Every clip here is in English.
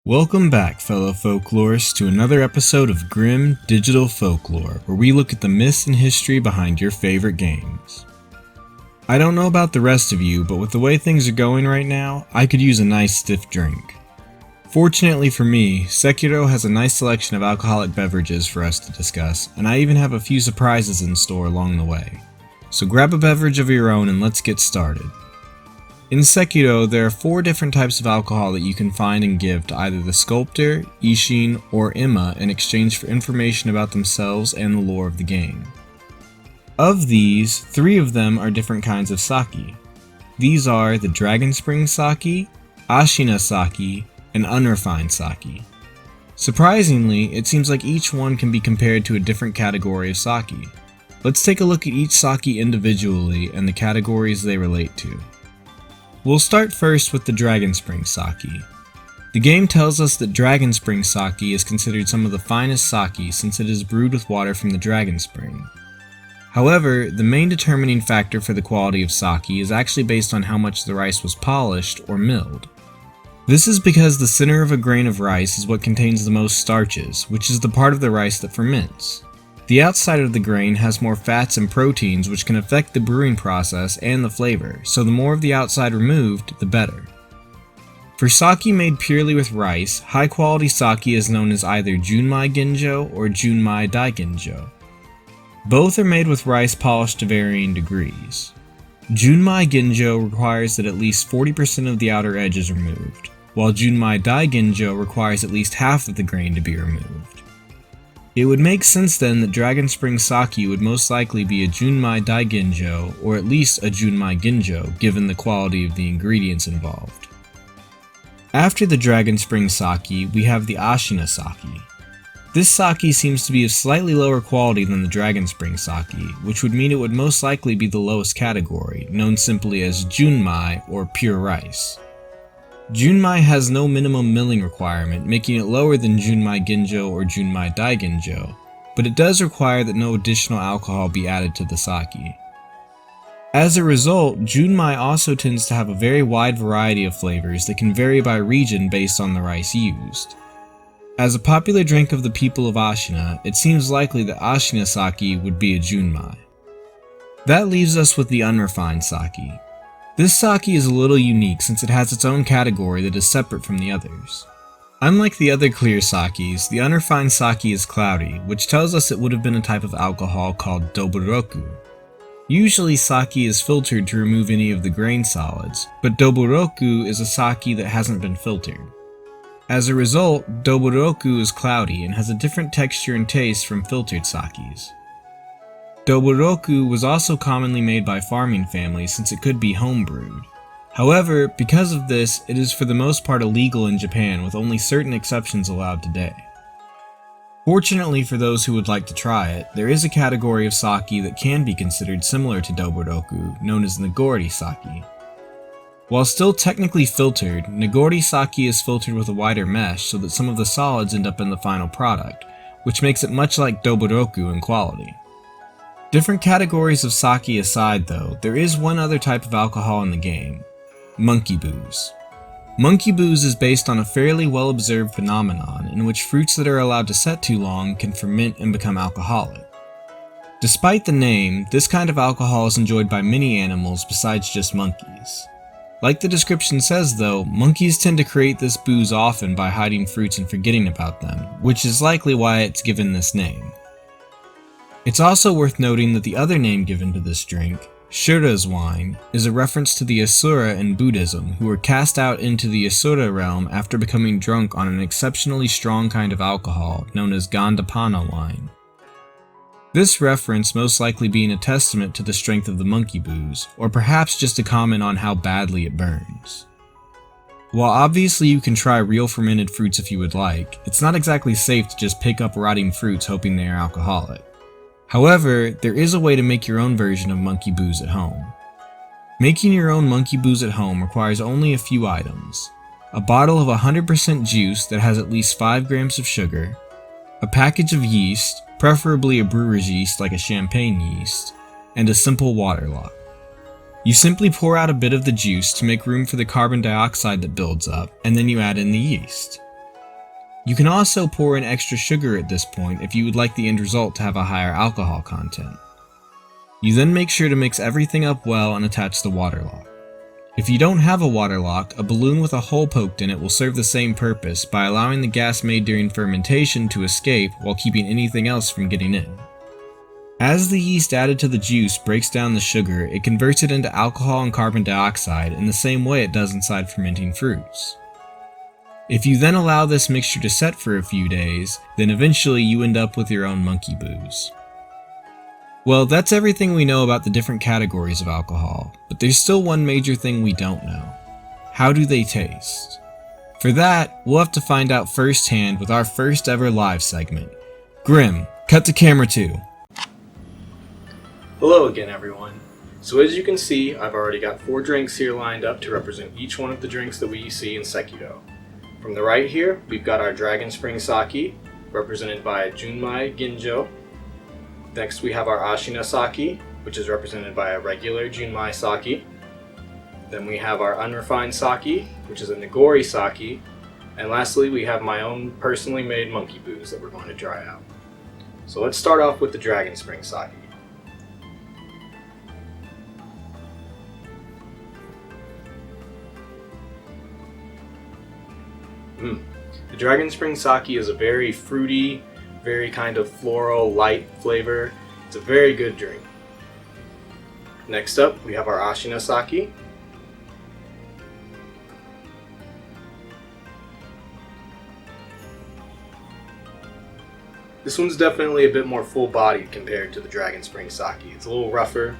Welcome back, fellow folklorists, to another episode of GRIMM Digital Folklore, where we look at the myths and history behind your favorite games. I don't know about the rest of you, but with the way things are going right now, I could use a nice stiff drink. Fortunately for me, Sekiro has a nice selection of alcoholic beverages for us to discuss, and I even have a few surprises in store along the way. So grab a beverage of your own and let's get started. In Sekiro, there are 4 different types of alcohol that you can find and give to either the sculptor, Ishin, or Imma in exchange for information about themselves and the lore of the game. Of these, 3 of them are different kinds of sake. These are the Dragon Spring Sake, Ashina Sake, and Unrefined Sake. Surprisingly, it seems like each one can be compared to a different category of sake. Let's take a look at each sake individually and the categories they relate to. We'll start first with the Dragon Spring Sake. The game tells us that Dragon Spring Sake is considered some of the finest sake since it is brewed with water from the Dragon Spring. However, the main determining factor for the quality of sake is actually based on how much the rice was polished or milled. This is because the center of a grain of rice is what contains the most starches, which is the part of the rice that ferments. The outside of the grain has more fats and proteins which can affect the brewing process and the flavor, so the more of the outside removed, the better. For sake made purely with rice, high quality sake is known as either Junmai Ginjo or Junmai Daiginjo. Both are made with rice polished to varying degrees. Junmai Ginjo requires that at least 40% of the outer edge is removed, while Junmai Daiginjo requires at least half of the grain to be removed. It would make sense then that Dragon Spring Sake would most likely be a Junmai Daiginjo or at least a Junmai Ginjo given the quality of the ingredients involved. After the Dragon Spring Sake, we have the Ashina Sake. This sake seems to be of slightly lower quality than the Dragon Spring Sake, which would mean it would most likely be the lowest category, known simply as Junmai or pure rice. Junmai has no minimum milling requirement, making it lower than Junmai Ginjo or Junmai Daiginjo, but it does require that no additional alcohol be added to the sake. As a result, Junmai also tends to have a very wide variety of flavors that can vary by region based on the rice used. As a popular drink of the people of Ashina, it seems likely that Ashina Sake would be a Junmai. That leaves us with the unrefined sake. This sake is a little unique since it has its own category that is separate from the others. Unlike the other clear sakes, the unrefined sake is cloudy, which tells us it would have been a type of alcohol called doburoku. Usually sake is filtered to remove any of the grain solids, but doburoku is a sake that hasn't been filtered. As a result, doburoku is cloudy and has a different texture and taste from filtered sakes. Doburoku was also commonly made by farming families since it could be homebrewed. However, because of this, it is for the most part illegal in Japan with only certain exceptions allowed today. Fortunately for those who would like to try it, there is a category of sake that can be considered similar to doburoku, known as Nagori sake. While still technically filtered, Nagori sake is filtered with a wider mesh so that some of the solids end up in the final product, which makes it much like doburoku in quality. Different categories of sake aside though, there is one other type of alcohol in the game: monkey booze. Monkey booze is based on a fairly well-observed phenomenon in which fruits that are allowed to set too long can ferment and become alcoholic. Despite the name, this kind of alcohol is enjoyed by many animals besides just monkeys. Like the description says though, monkeys tend to create this booze often by hiding fruits and forgetting about them, which is likely why it's given this name. It's also worth noting that the other name given to this drink, Shura's wine, is a reference to the Asura in Buddhism who were cast out into the Asura realm after becoming drunk on an exceptionally strong kind of alcohol known as Gandapana wine. This reference most likely being a testament to the strength of the monkey booze, or perhaps just a comment on how badly it burns. While obviously you can try real fermented fruits if you would like, it's not exactly safe to just pick up rotting fruits hoping they are alcoholic. However, there is a way to make your own version of monkey booze at home. Making your own monkey booze at home requires only a few items: a bottle of 100% juice that has at least 5 grams of sugar, a package of yeast, preferably a brewer's yeast like a champagne yeast, and a simple water lock. You simply pour out a bit of the juice to make room for the carbon dioxide that builds up, and then you add in the yeast. You can also pour in extra sugar at this point if you would like the end result to have a higher alcohol content. You then make sure to mix everything up well and attach the water lock. If you don't have a water lock, a balloon with a hole poked in it will serve the same purpose by allowing the gas made during fermentation to escape while keeping anything else from getting in. As the yeast added to the juice breaks down the sugar, it converts it into alcohol and carbon dioxide in the same way it does inside fermenting fruits. If you then allow this mixture to set for a few days, then eventually you end up with your own monkey booze. Well, that's everything we know about the different categories of alcohol, but there's still one major thing we don't know. How do they taste? For that, we'll have to find out firsthand with our first ever live segment. Grimm, cut to camera 2. Hello again, everyone. So as you can see, I've already got 4 drinks here lined up to represent each one of the drinks that we see in Sekiro. From the right here, we've got our Dragon Spring Sake, represented by Junmai Ginjo. Next we have our Ashina Sake, which is represented by a regular Junmai Sake. Then we have our Unrefined Sake, which is a Nigori Sake. And lastly, we have my own personally made monkey booze that we're going to try out. So let's start off with the Dragon Spring Sake. The Dragon Spring Sake is a very fruity, very kind of floral, light flavor. It's a very good drink. Next up, we have our Ashina Sake. This one's definitely a bit more full-bodied compared to the Dragon Spring Sake. It's a little rougher,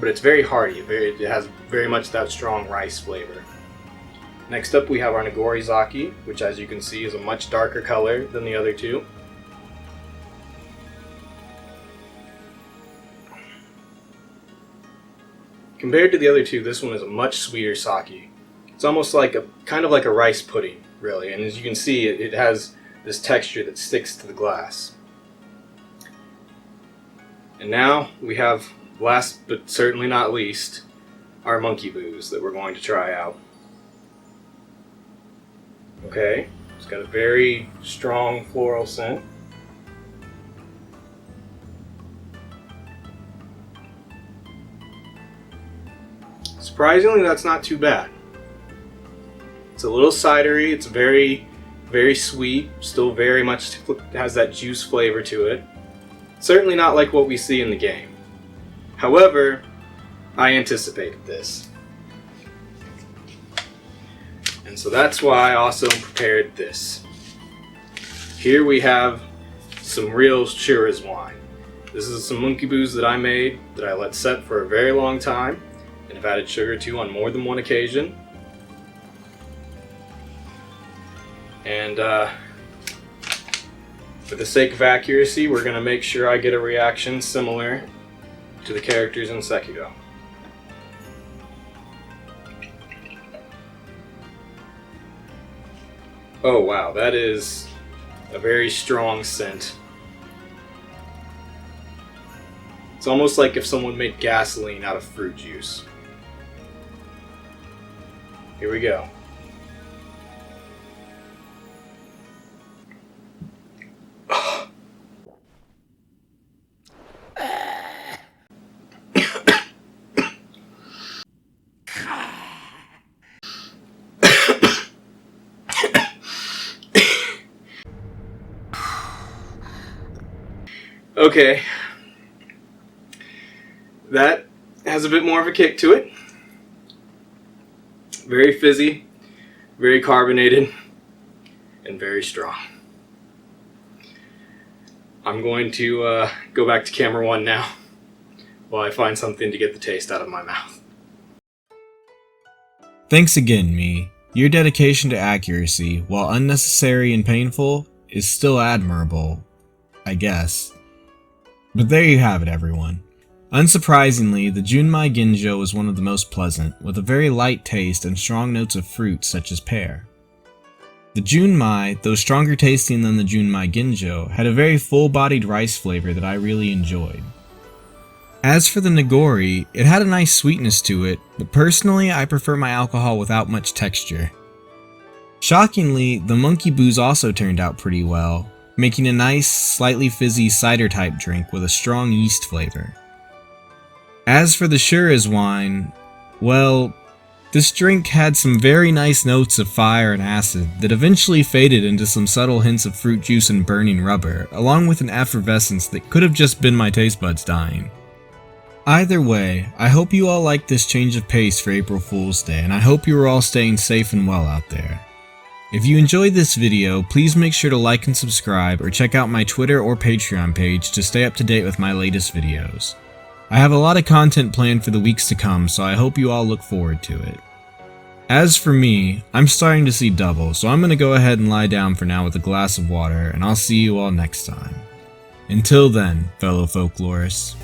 but it's very hearty. It has very much that strong rice flavor. Next up, we have our Nigori Sake, which as you can see is a much darker color than the other two. Compared to the other two, this one is a much sweeter sake. It's almost like kind of like a rice pudding, really. And as you can see, it has this texture that sticks to the glass. And now we have, last but certainly not least, our monkey booze that we're going to try out. Okay, it's got a very strong floral scent. Surprisingly, that's not too bad. It's a little cidery, it's very, very sweet, still very much has that juice flavor to it. Certainly not like what we see in the game. However, I anticipated this. And so that's why I also prepared this. Here we have some real Shiraz wine. This is some monkey booze that I made that I let set for a very long time. And I've added sugar to on more than one occasion. And for the sake of accuracy, we're going to make sure I get a reaction similar to the characters in Sekiro. Oh wow, that is a very strong scent. It's almost like if someone made gasoline out of fruit juice. Here we go. Okay. That has a bit more of a kick to it. Very fizzy, very carbonated, and very strong. I'm going to go back to camera 1 now while I find something to get the taste out of my mouth. Thanks again, me. Your dedication to accuracy, while unnecessary and painful, is still admirable, I guess. But there you have it, everyone. Unsurprisingly, the Junmai Ginjo was one of the most pleasant, with a very light taste and strong notes of fruit such as pear. The Junmai, though stronger tasting than the Junmai Ginjo, had a very full-bodied rice flavor that I really enjoyed. As for the Nigori, it had a nice sweetness to it, but personally I prefer my alcohol without much texture. Shockingly, the monkey booze also turned out pretty well, making a nice, slightly fizzy cider type drink with a strong yeast flavor. As for the Shiraz wine, well, this drink had some very nice notes of fire and acid that eventually faded into some subtle hints of fruit juice and burning rubber, along with an effervescence that could have just been my taste buds dying. Either way, I hope you all liked this change of pace for April Fool's Day, and I hope you are all staying safe and well out there. If you enjoyed this video, please make sure to like and subscribe, or check out my Twitter or Patreon page to stay up to date with my latest videos. I have a lot of content planned for the weeks to come, so I hope you all look forward to it. As for me, I'm starting to see double, so I'm going to go ahead and lie down for now with a glass of water, and I'll see you all next time. Until then, fellow folklorists.